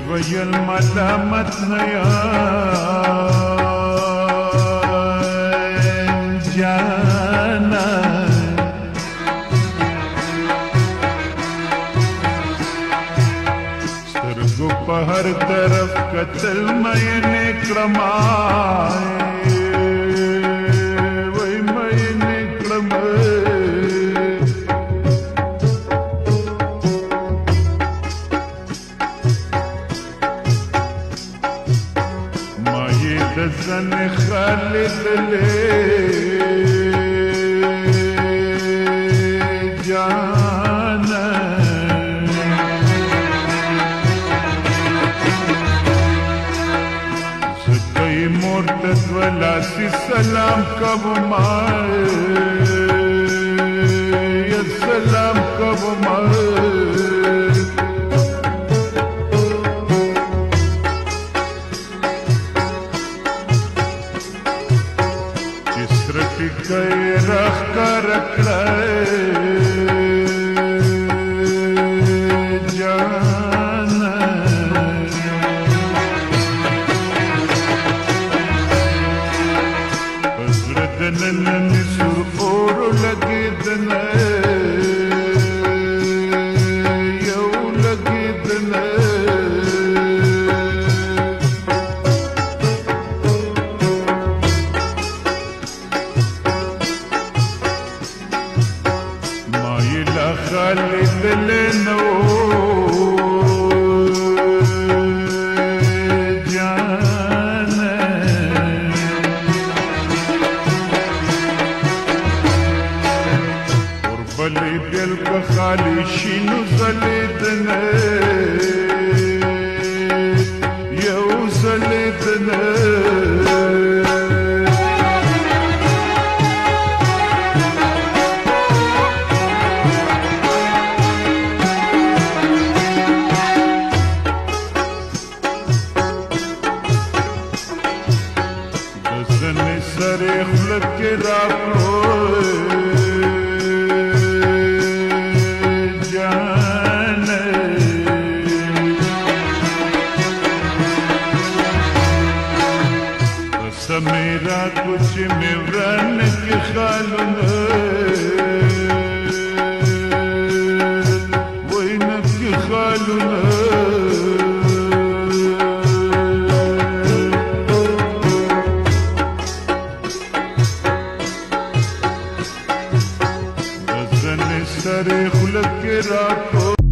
ویل ملامت نیان جانا سترګو په هر طرف قتل مې نکړمای وای مې نکړمای دزن خالد لے جانا سکی مرتد ولاسی سلام کب مائے سلام کب مائے گئی رخ کر جانا حضرت نننی سر اور لگی دنے یو لگی دنے خالد لنو جانا قربلی دل کا خالی شینو زلیدنے یو زلیدنے سرے خلق کے راکو جانے سمیرا کچھ میورن کے خالن وہی نک کے خالن سرے خلق کے راکو